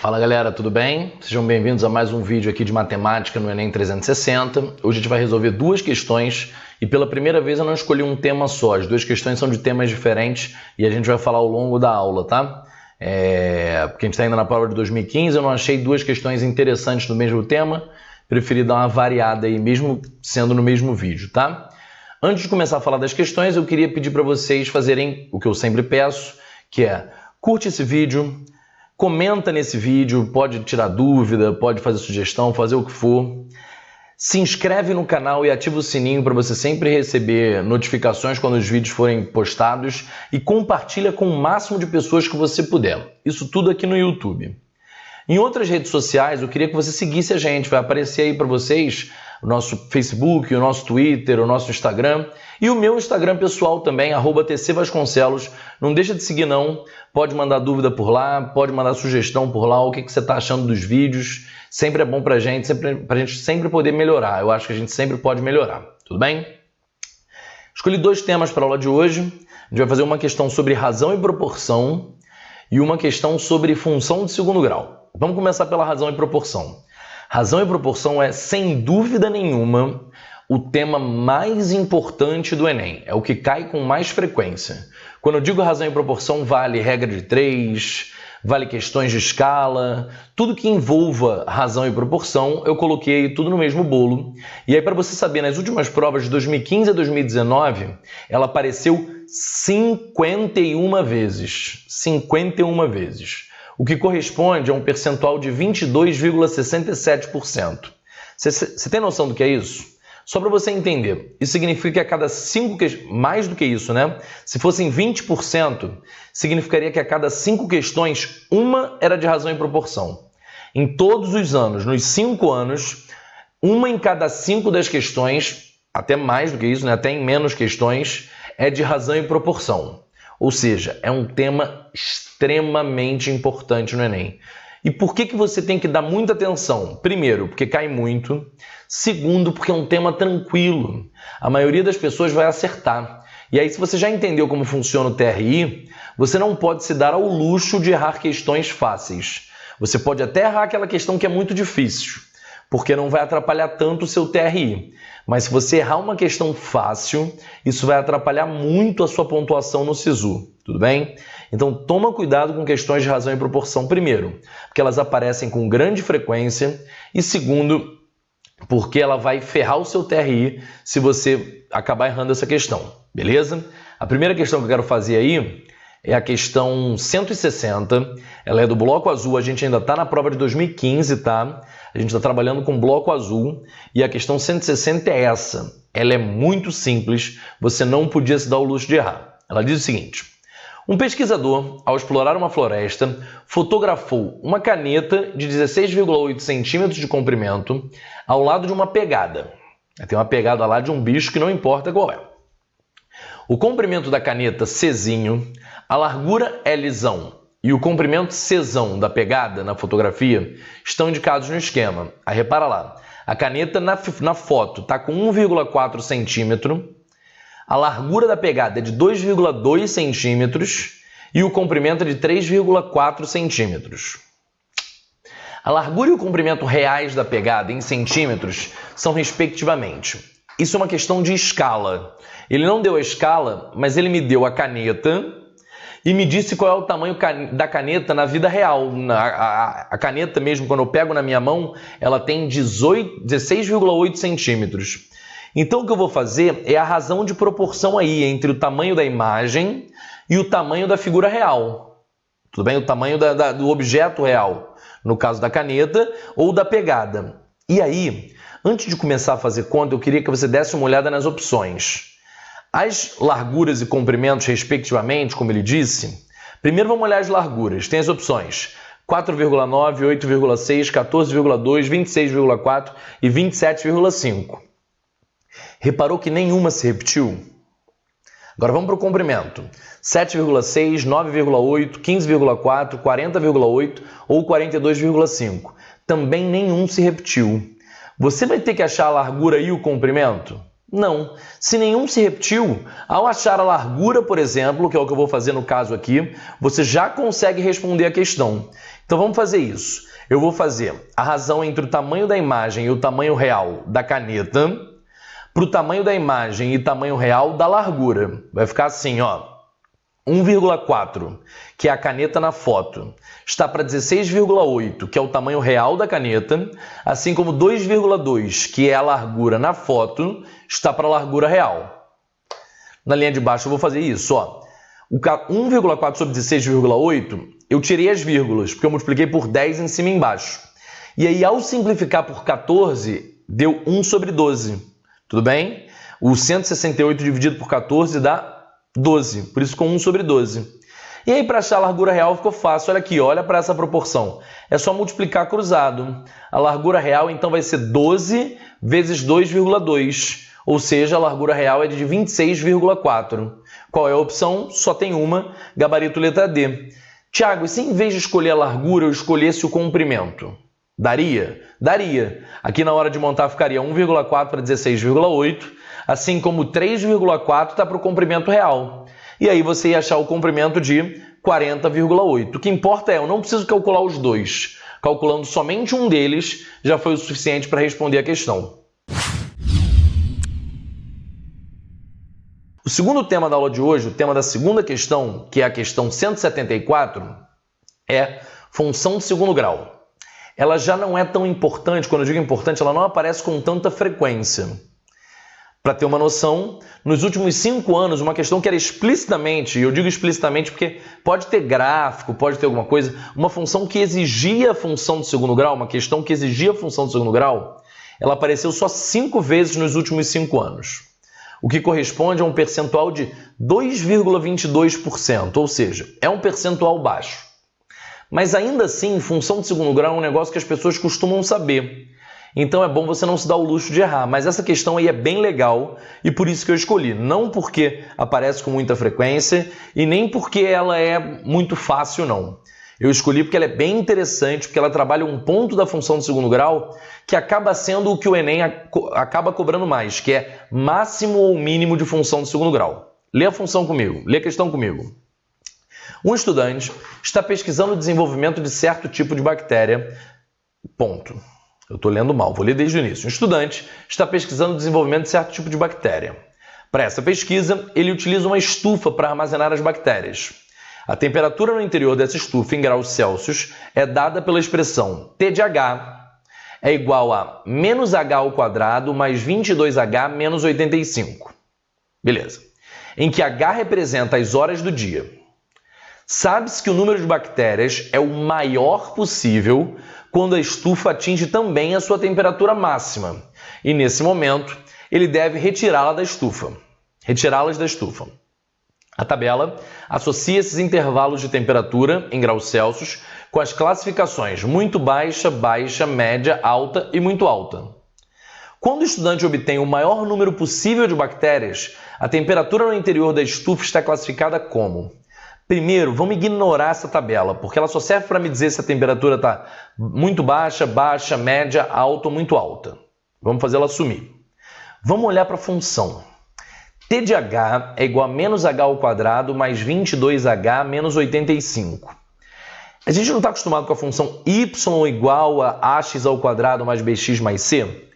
Fala galera, tudo bem? Sejam bem-vindos a mais um vídeo aqui de matemática no Enem 360. Hoje a gente vai resolver duas questões e pela primeira vez eu não escolhi um tema só. As duas questões são de temas diferentes e a gente vai falar ao longo da aula, tá? Porque a gente está ainda na prova de 2015, eu não achei duas questões interessantes no mesmo tema, preferi dar uma variada aí mesmo sendo no mesmo vídeo, tá? Antes de começar a falar das questões, eu queria pedir para vocês fazerem o que eu sempre peço, que é curte esse vídeo, comenta nesse vídeo, pode tirar dúvida, pode fazer sugestão, fazer o que for. Se inscreve no canal e ativa o sininho para você sempre receber notificações quando os vídeos forem postados e compartilha com o máximo de pessoas que você puder. Isso tudo aqui no YouTube. Em outras redes sociais, eu queria que você seguisse a gente. Vai aparecer aí para vocês o nosso Facebook, o nosso Twitter, o nosso Instagram e o meu Instagram pessoal também, @tcvasconcelos. Não deixa de seguir não, pode mandar dúvida por lá, pode mandar sugestão por lá, o que você está achando dos vídeos. Sempre é bom pra gente sempre poder melhorar. Eu acho que a gente sempre pode melhorar, tudo bem? Escolhi dois temas para a aula de hoje. A gente vai fazer uma questão sobre razão e proporção e uma questão sobre função de segundo grau. Vamos começar pela razão e proporção. Razão e proporção é, sem dúvida nenhuma, o tema mais importante do Enem. É o que cai com mais frequência. Quando eu digo razão e proporção, vale regra de 3, vale questões de escala, tudo que envolva razão e proporção, eu coloquei tudo no mesmo bolo. E aí, para você saber, nas últimas provas de 2015 a 2019, ela apareceu 51 vezes. 51 vezes. O que corresponde a um percentual de 22,67%. Você tem noção do que é isso? Só para você entender, isso significa que a cada 5 questões, mais do que isso, né? Se fossem 20%, significaria que a cada 5 questões, uma era de razão e proporção. Em todos os anos, nos 5 anos, uma em cada 5 das questões, até mais do que isso, né? Até em menos questões, é de razão e proporção. Ou seja, é um tema extremamente importante no Enem. E por que você tem que dar muita atenção? Primeiro, porque cai muito. Segundo, porque é um tema tranquilo. A maioria das pessoas vai acertar. E aí, se você já entendeu como funciona o TRI, você não pode se dar ao luxo de errar questões fáceis. Você pode até errar aquela questão que é muito difícil, porque não vai atrapalhar tanto o seu TRI. Mas se você errar uma questão fácil, isso vai atrapalhar muito a sua pontuação no SISU, tudo bem? Então toma cuidado com questões de razão e proporção, primeiro, porque elas aparecem com grande frequência, e segundo, porque ela vai ferrar o seu TRI se você acabar errando essa questão, beleza? A primeira questão que eu quero fazer aí é a questão 160, ela é do bloco azul, a gente ainda está na prova de 2015, tá? A gente está trabalhando com bloco azul e a questão 160 é essa. Ela é muito simples, você não podia se dar o luxo de errar. Ela diz o seguinte: um pesquisador, ao explorar uma floresta, fotografou uma caneta de 16,8 centímetros de comprimento ao lado de uma pegada. Tem uma pegada lá de um bicho que não importa qual é. O comprimento da caneta Czinho, a largura Lzão e o comprimento Czão da pegada na fotografia estão indicados no esquema. Aí repara lá, a caneta na foto está com 1,4 centímetro, a largura da pegada é de 2,2 centímetros e o comprimento é de 3,4 centímetros. A largura e o comprimento reais da pegada em centímetros são respectivamente. Isso é uma questão de escala. Ele não deu a escala, mas ele me deu a caneta e me disse qual é o tamanho da caneta na vida real. A caneta mesmo, quando eu pego na minha mão, ela tem 16,8 centímetros. Então o que eu vou fazer é a razão de proporção aí entre o tamanho da imagem e o tamanho da figura real. Tudo bem? O tamanho do objeto real, no caso da caneta ou da pegada. E aí, antes de começar a fazer conta, eu queria que você desse uma olhada nas opções. As larguras e comprimentos, respectivamente, como ele disse, primeiro vamos olhar as larguras. Tem as opções 4,9, 8,6, 14,2, 26,4 e 27,5. Reparou que nenhuma se repetiu? Agora vamos para o comprimento. 7,6, 9,8, 15,4, 40,8 ou 42,5. Também nenhum se repetiu. Você vai ter que achar a largura e o comprimento? Não. Se nenhum se repetiu, ao achar a largura, por exemplo, que é o que eu vou fazer no caso aqui, você já consegue responder a questão. Então vamos fazer isso. Eu vou fazer a razão entre o tamanho da imagem e o tamanho real da caneta para o tamanho da imagem e tamanho real da largura. Vai ficar assim, ó. 1,4, que é a caneta na foto, está para 16,8, que é o tamanho real da caneta, assim como 2,2, que é a largura na foto, está para a largura real. Na linha de baixo eu vou fazer isso, ó. O 1,4 sobre 16,8, eu tirei as vírgulas, porque eu multipliquei por 10 em cima e embaixo. E aí, ao simplificar por 14, deu 1 sobre 12. Tudo bem? O 168 dividido por 14 dá 12, por isso com 1 sobre 12. E aí, para achar a largura real ficou fácil. Olha aqui, olha para essa proporção. É só multiplicar cruzado. A largura real, então, vai ser 12 vezes 2,2. Ou seja, a largura real é de 26,4. Qual é a opção? Só tem uma, gabarito letra D. Tiago, e se em vez de escolher a largura, eu escolhesse o comprimento? Daria? Daria. Aqui na hora de montar ficaria 1,4 para 16,8, assim como 3,4 está para o comprimento real. E aí você ia achar o comprimento de 40,8. O que importa é, eu não preciso calcular os dois. Calculando somente um deles, já foi o suficiente para responder a questão. O segundo tema da aula de hoje, o tema da segunda questão, que é a questão 174, é função de segundo grau. Ela já não é tão importante, quando eu digo importante, ela não aparece com tanta frequência. Para ter uma noção, nos últimos 5 anos, uma questão que era explicitamente, e eu digo explicitamente porque pode ter gráfico, pode ter alguma coisa, uma função que exigia a função de segundo grau, uma questão que exigia a função de segundo grau, ela apareceu só 5 vezes nos últimos 5 anos. O que corresponde a um percentual de 2,22%, ou seja, é um percentual baixo. Mas ainda assim, função de segundo grau é um negócio que as pessoas costumam saber. Então é bom você não se dar o luxo de errar. Mas essa questão aí é bem legal e por isso que eu escolhi. Não porque aparece com muita frequência e nem porque ela é muito fácil, não. Eu escolhi porque ela é bem interessante, porque ela trabalha um ponto da função de segundo grau que acaba sendo o que o Enem acaba cobrando mais, que é máximo ou mínimo de função de segundo grau. Lê a função comigo, lê a questão comigo. Um estudante está pesquisando o desenvolvimento de certo tipo de bactéria. Ponto. Eu estou lendo mal, vou ler desde o início. Um estudante está pesquisando o desenvolvimento de certo tipo de bactéria. Para essa pesquisa, ele utiliza uma estufa para armazenar as bactérias. A temperatura no interior dessa estufa, em graus Celsius, é dada pela expressão T de H é igual a menos H ao quadrado mais 22H menos 85. Beleza. Em que H representa as horas do dia. Sabe-se que o número de bactérias é o maior possível quando a estufa atinge também a sua temperatura máxima. E nesse momento, ele deve retirá-las da estufa. A tabela associa esses intervalos de temperatura em graus Celsius com as classificações muito baixa, baixa, média, alta e muito alta. Quando o estudante obtém o maior número possível de bactérias, a temperatura no interior da estufa está classificada como... Primeiro, vamos ignorar essa tabela, porque ela só serve para me dizer se a temperatura está muito baixa, baixa, média, alta ou muito alta. Vamos fazer ela sumir. Vamos olhar para a função. T de H é igual a menos H ao quadrado mais 22H menos 85. A gente não está acostumado com a função y igual a ax ao quadrado mais bx mais c?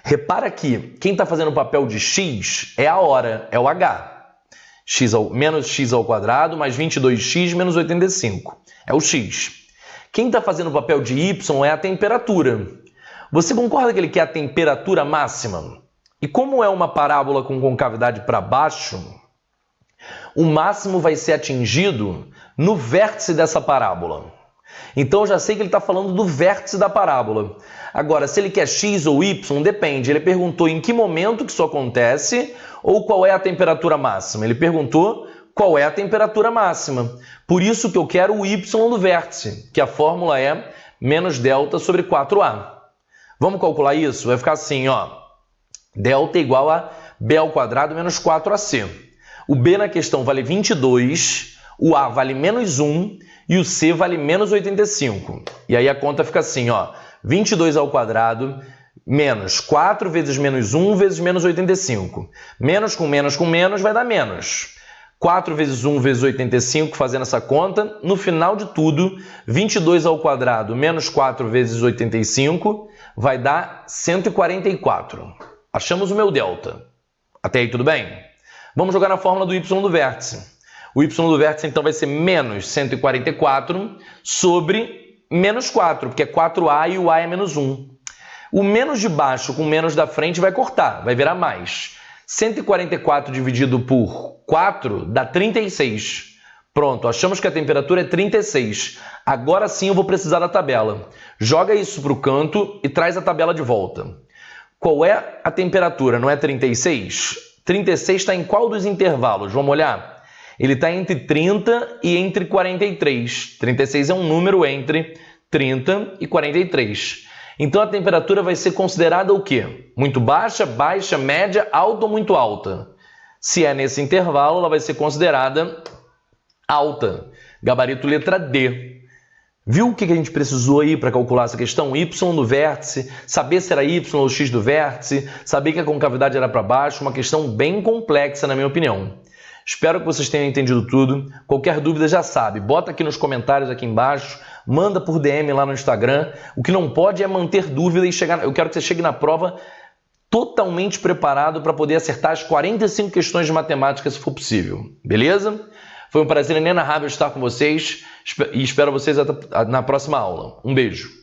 Repara que quem está fazendo o papel de x é a hora, é o h. Menos x ao quadrado mais 22x menos 85. É o x. Quem está fazendo o papel de y é a temperatura. Você concorda que ele quer a temperatura máxima? E como é uma parábola com concavidade para baixo, o máximo vai ser atingido no vértice dessa parábola. Então eu já sei que ele está falando do vértice da parábola. Agora, se ele quer x ou y, depende. Ele perguntou em que momento que isso acontece ou qual é a temperatura máxima. Ele perguntou qual é a temperatura máxima. Por isso que eu quero o y do vértice, que a fórmula é menos delta sobre 4a. Vamos calcular isso? Vai ficar assim, ó. Delta igual a b ao quadrado menos 4ac. O b na questão vale 22, o a vale menos 1 e o c vale menos 85. E aí a conta fica assim, ó. 22 ao quadrado Menos 4 vezes menos 1 vezes menos 85. Menos com menos vai dar menos. 4 vezes 1 vezes 85, fazendo essa conta. No final de tudo, 22 ao quadrado menos 4 vezes 85 vai dar 144. Achamos o meu delta. Até aí tudo bem? Vamos jogar na fórmula do y do vértice. O y do vértice então vai ser menos 144 sobre menos 4, porque é 4a e o a é menos 1. O menos de baixo com menos da frente vai cortar, vai virar mais. 144 dividido por 4 dá 36. Pronto, achamos que a temperatura é 36. Agora sim eu vou precisar da tabela. Joga isso para o canto e traz a tabela de volta. Qual é a temperatura? Não é 36? 36 está em qual dos intervalos? Vamos olhar? Ele está entre 30 e entre 43. 36 é um número entre 30 e 43. Então a temperatura vai ser considerada o quê? Muito baixa, baixa, média, alta ou muito alta? Se é nesse intervalo, ela vai ser considerada alta. Gabarito letra D. Viu o que a gente precisou aí para calcular essa questão? Y do vértice, saber se era Y ou X do vértice, saber que a concavidade era para baixo, uma questão bem complexa na minha opinião. Espero que vocês tenham entendido tudo. Qualquer dúvida já sabe, bota aqui nos comentários aqui embaixo, manda por DM lá no Instagram. O que não pode é manter dúvida e chegar. Eu quero que você chegue na prova totalmente preparado para poder acertar as 45 questões de matemática se for possível. Beleza? Foi um prazer inenarrável estar com vocês e espero vocês na próxima aula. Um beijo.